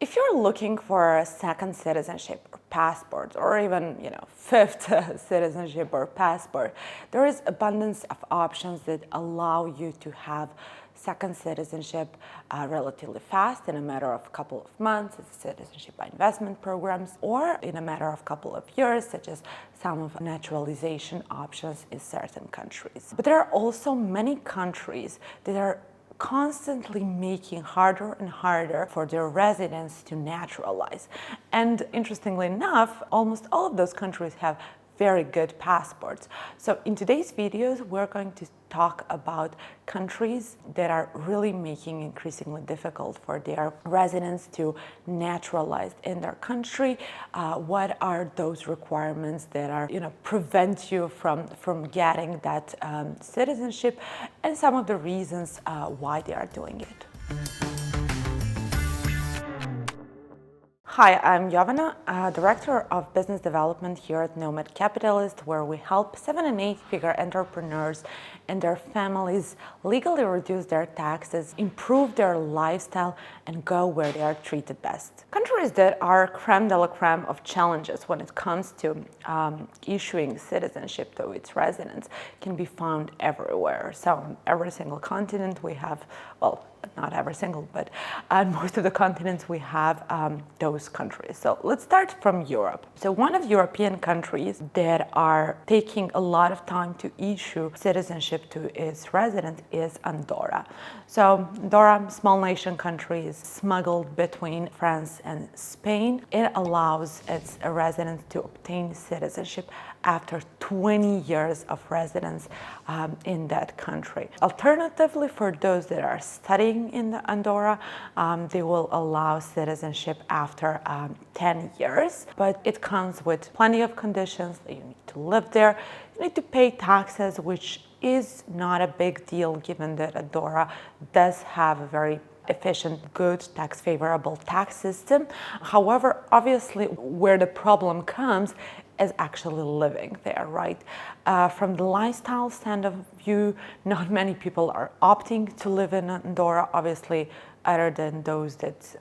If you're looking for a second citizenship or passport, or even, fifth citizenship or passport, there is abundance of options that allow you to have second citizenship relatively fast, in a matter of a couple of months, as citizenship by investment programs, or in a matter of a couple of years, such as some of naturalization options in certain countries. But there are also many countries that are constantly making harder and harder for their residents to naturalize. And interestingly enough, almost all of those countries have very good passports. So in today's videos, we're going to talk about countries that are really making increasingly difficult for their residents to naturalize in their country. What are those requirements that are, prevent you from getting that citizenship, and some of the reasons why they are doing it. Hi, I'm Jovana, Director of Business Development here at Nomad Capitalist, where we help 7- and 8-figure entrepreneurs and their families legally reduce their taxes, improve their lifestyle, and go where they are treated best. Countries that are creme de la creme of challenges when it comes to issuing citizenship to its residents can be found everywhere. So on every single continent we have, well, not every single, but on most of the continents we have those countries. So let's start from Europe. So one of the European countries that are taking a lot of time to issue citizenship to its residents is Andorra. So Andorra, small nation country, is smuggled between France and Spain. It allows its residents to obtain citizenship after 20 years of residence in that country. Alternatively, for those that are studying in Andorra, they will allow citizenship after 10 years, but it comes with plenty of conditions that you need to live there. You need to pay taxes, which is not a big deal given that Andorra does have a very efficient, good, tax-favorable tax system. However, obviously, where the problem comes is actually living there, right? From the lifestyle stand of view, not many people are opting to live in Andorra, obviously, other than those that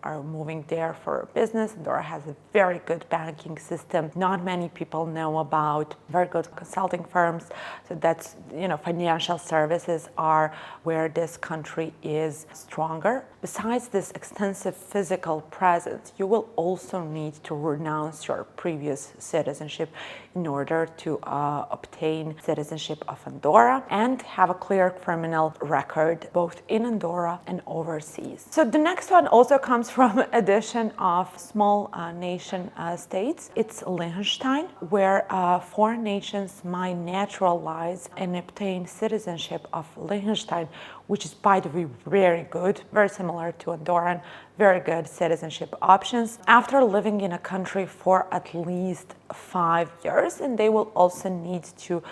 are moving there for business. Andorra has a very good banking system. Not many people know about very good consulting firms. So that's, financial services are where this country is stronger. Besides this extensive physical presence, you will also need to renounce your previous citizenship in order to obtain citizenship of Andorra and have a clear criminal record both in Andorra and overseas. So the next one also comes from addition of small nation states. It's Liechtenstein, where foreign nations might naturalize and obtain citizenship of Liechtenstein, which is, by the way, very good, very similar to Andorran, very good citizenship options after living in a country for at least 5 years, and they will also need to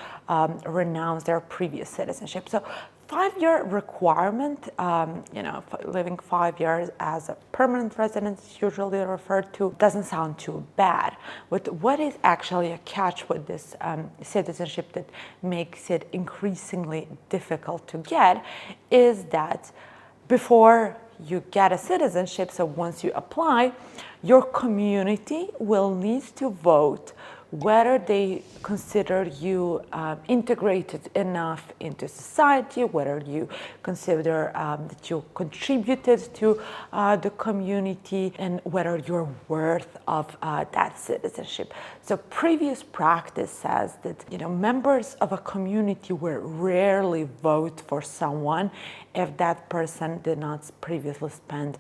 renounce their previous citizenship. So 5-year requirement, living 5 years as a permanent resident is usually referred to, doesn't sound too bad. But what is actually a catch with this citizenship that makes it increasingly difficult to get is that before you get a citizenship, so once you apply, your community will need to vote whether they consider you integrated enough into society, whether you consider that you contributed to the community, and whether you're worth of that citizenship. So previous practice says that members of a community will rarely vote for someone if that person did not previously spend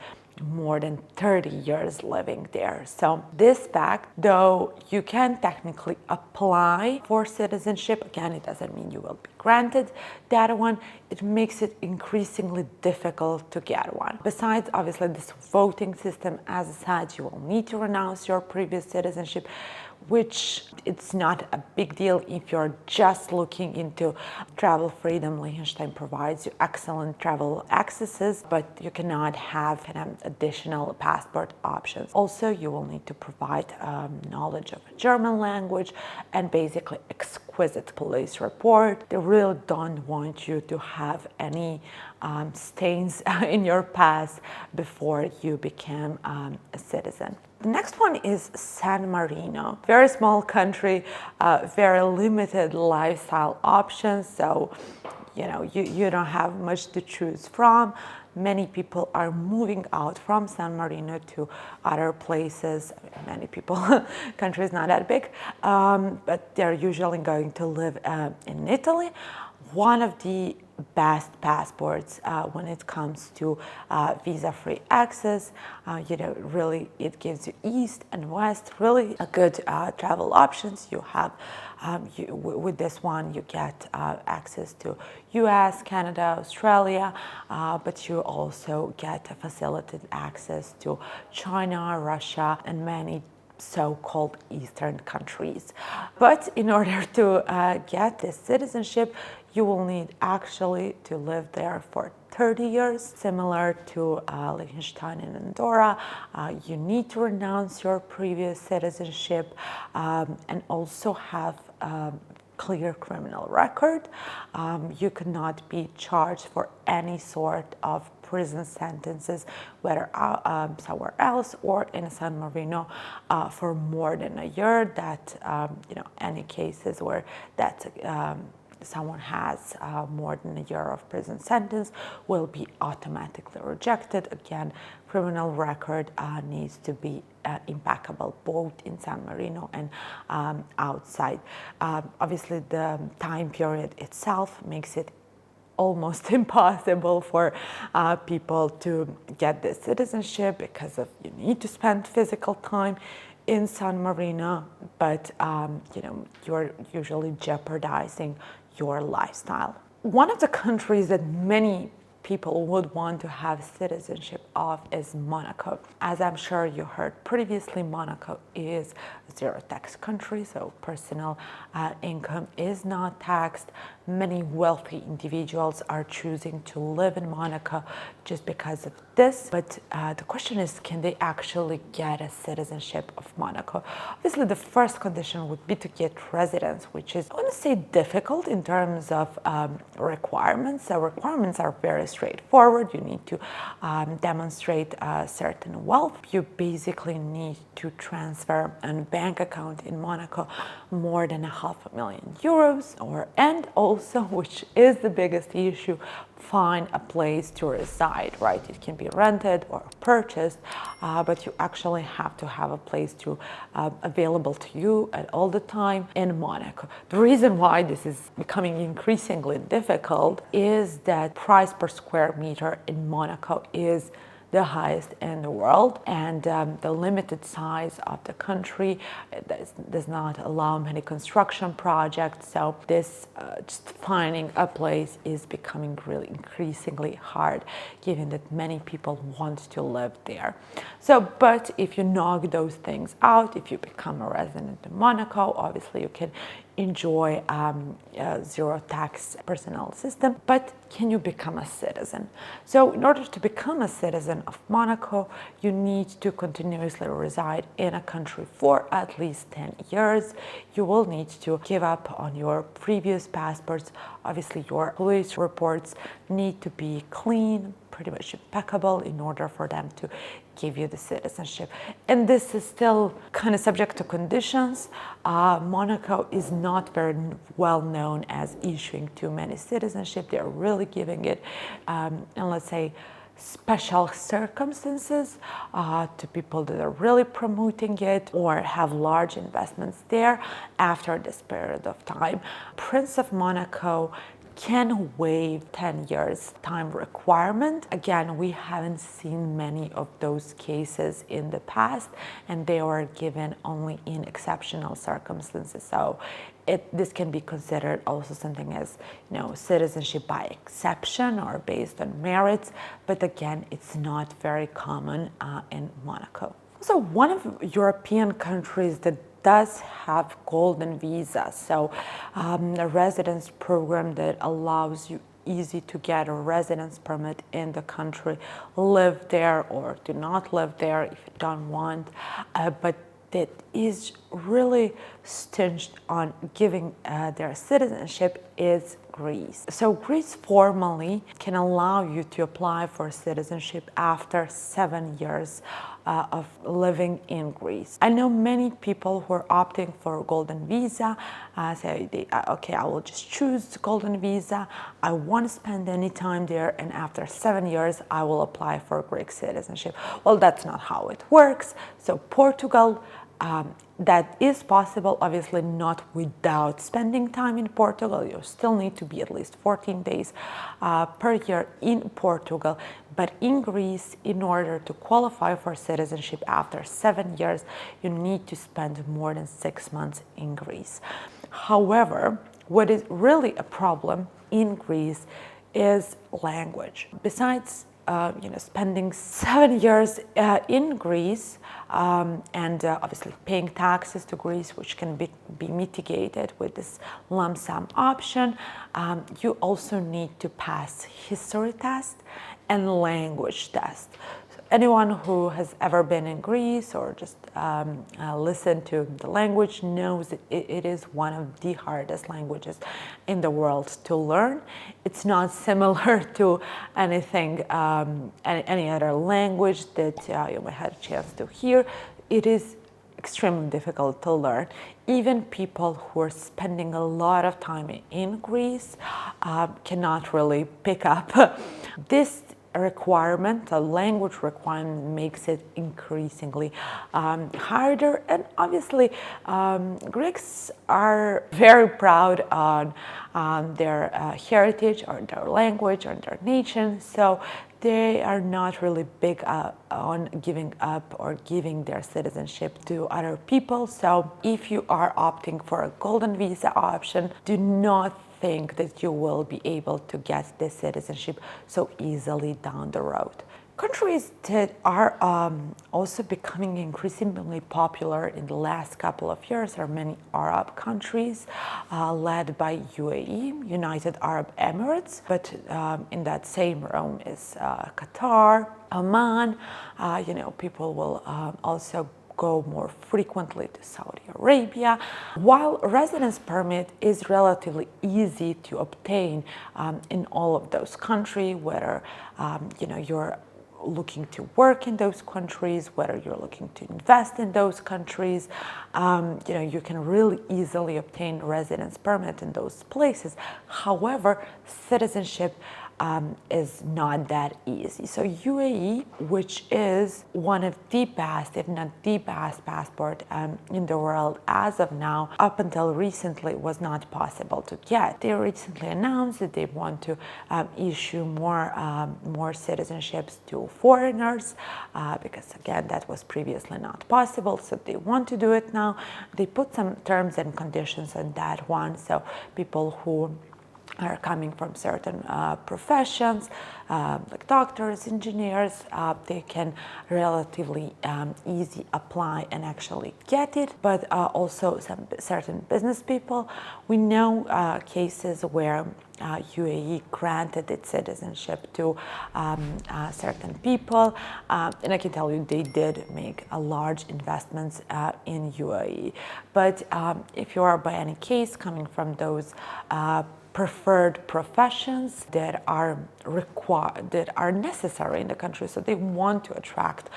more than 30 years living there. So this fact, though you can technically apply for citizenship, again, it doesn't mean you will be granted that one, it makes it increasingly difficult to get one. Besides, obviously, this voting system, as I said, you will need to renounce your previous citizenship, which it's not a big deal if you're just looking into travel freedom. Liechtenstein provides you excellent travel accesses, but you cannot have additional passport options. Also, you will need to provide knowledge of German language and basically exquisite police report. They really don't want you to have any stains in your past before you became a citizen. The next one is San Marino. Very small country, very limited lifestyle options, so you don't have much to choose from. Many people are moving out from San Marino to other places. Many people, country is not that big, but they're usually going to live in Italy. One of the best passports when it comes to visa-free access. Really it gives you east and west, really a good travel options. You have with this one you get access to US, Canada, Australia, but you also get a facilitated access to China, Russia, and many so-called Eastern countries. But in order to get this citizenship, you will need actually to live there for 30 years, similar to Liechtenstein and Andorra. You need to renounce your previous citizenship and also have a clear criminal record. You cannot be charged for any sort of prison sentences, whether somewhere else or in San Marino, for more than a year. That any cases where that someone has more than a year of prison sentence will be automatically rejected. Again, criminal record needs to be impeccable, both in San Marino and outside. Obviously, the time period itself makes it almost impossible for people to get this citizenship because of you need to spend physical time in San Marino, but you're usually jeopardizing your lifestyle. One of the countries that many people would want to have citizenship of is Monaco. As I'm sure you heard previously, Monaco is a zero tax country, so personal income is not taxed. Many wealthy individuals are choosing to live in Monaco just because of this. But the question is, can they actually get a citizenship of Monaco? Obviously, the first condition would be to get residence, which is, I want to say, difficult in terms of requirements. So requirements are very straightforward. You need to demonstrate certain wealth. You basically need to transfer a bank account in Monaco more than €500,000, and also, which is the biggest issue, find a place to reside, right? It can be rented or purchased, but you actually have to have a place available to you at all the time in Monaco. The reason why this is becoming increasingly difficult is that price per square meter in Monaco is the highest in the world, and the limited size of the country does not allow many construction projects. So this just finding a place is becoming really increasingly hard, given that many people want to live there. So, but if you knock those things out, if you become a resident in Monaco, obviously you can enjoy a zero tax personal system. But can you become a citizen? So in order to become a citizen of Monaco, you need to continuously reside in a country for at least 10 years. You will need to give up on your previous passports. Obviously, your police reports need to be clean, pretty much impeccable, in order for them to give you the citizenship. And this is still kind of subject to conditions. Monaco is not very well known as issuing too many citizenship. They're really giving it, and let's say, special circumstances to people that are really promoting it or have large investments there after this period of time. Prince of Monaco can waive 10 years time requirement. Again, we haven't seen many of those cases in the past, and they were given only in exceptional circumstances. So this can be considered also something as, citizenship by exception or based on merits, but again, it's not very common in Monaco. So one of European countries that does have golden visa, so a residence program that allows you easy to get a residence permit in the country, live there or do not live there if you don't want, but that is really stinged on giving their citizenship is Greece. So Greece formally can allow you to apply for citizenship after 7 years of living in Greece. I know many people who are opting for a golden visa, say, okay, I will just choose the golden visa, I won't spend any time there, and after 7 years I will apply for Greek citizenship. Well, that's not how it works. So Portugal, that is possible, obviously not without spending time in Portugal. You still need to be at least 14 days per year in Portugal. But in Greece, in order to qualify for citizenship after 7 years, you need to spend more than 6 months in Greece. However, what is really a problem in Greece is language. Besides spending 7 years in Greece and obviously paying taxes to Greece, which can be mitigated with this lump sum option, you also need to pass history test and language test. So anyone who has ever been in Greece or just listened to the language knows that it is one of the hardest languages in the world to learn. It's not similar to anything, any other language that you might have a chance to hear. It is extremely difficult to learn. Even people who are spending a lot of time in Greece cannot really pick up. This requirement, a language requirement, makes it increasingly harder. And obviously, Greeks are very proud on their heritage or their language or their nation. So they are not really big on giving up or giving their citizenship to other people. So if you are opting for a golden visa option, do not think that you will be able to get this citizenship so easily down the road. Countries that are also becoming increasingly popular in the last couple of years are many Arab countries led by UAE, United Arab Emirates, but in that same room is Qatar, Oman. People will also go more frequently to Saudi Arabia. While residence permit is relatively easy to obtain in all of those countries, whether you're looking to work in those countries, whether you're looking to invest in those countries, you can really easily obtain residence permit in those places. However, citizenship is not that easy. So UAE, which is one of the best, if not the best passport in the world as of now, up until recently was not possible to get. They recently announced that they want to issue more citizenships to foreigners because again, that was previously not possible. So they want to do it now. They put some terms and conditions on that one. So people who are coming from certain professions, like doctors, engineers, they can relatively easy apply and actually get it, but also some certain business people. We know cases where UAE granted its citizenship to certain people, and I can tell you they did make a large investments in UAE. But if you are by any case coming from those preferred professions that are required, that are necessary in the country, so they want to attract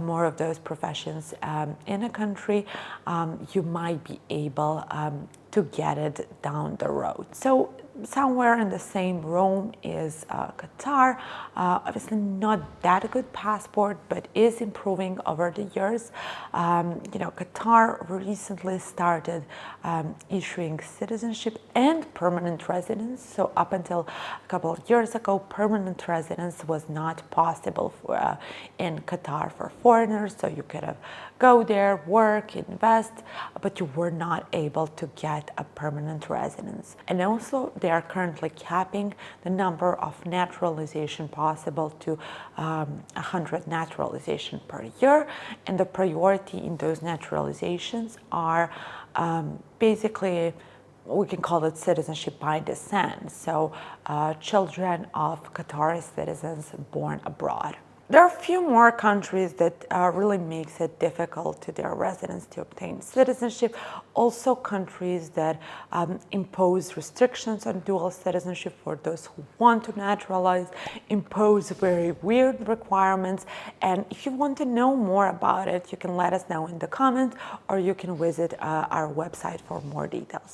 more of those professions in a country, you might be able to get it down the road. So somewhere in the same room is Qatar. Obviously not that good passport, but is improving over the years. Qatar recently started issuing citizenship and permanent residence. So up until a couple of years ago, permanent residence was not possible in Qatar for foreigners. So you could go there, work, invest, but you were not able to get a permanent residence. And also they are currently capping the number of naturalization possible to 100 naturalization per year. And the priority in those naturalizations are basically, we can call it citizenship by descent. So children of Qatari citizens born abroad. There are a few more countries that really makes it difficult to their residents to obtain citizenship. Also countries that impose restrictions on dual citizenship for those who want to naturalize, impose very weird requirements. And if you want to know more about it, you can let us know in the comments, or you can visit our website for more details.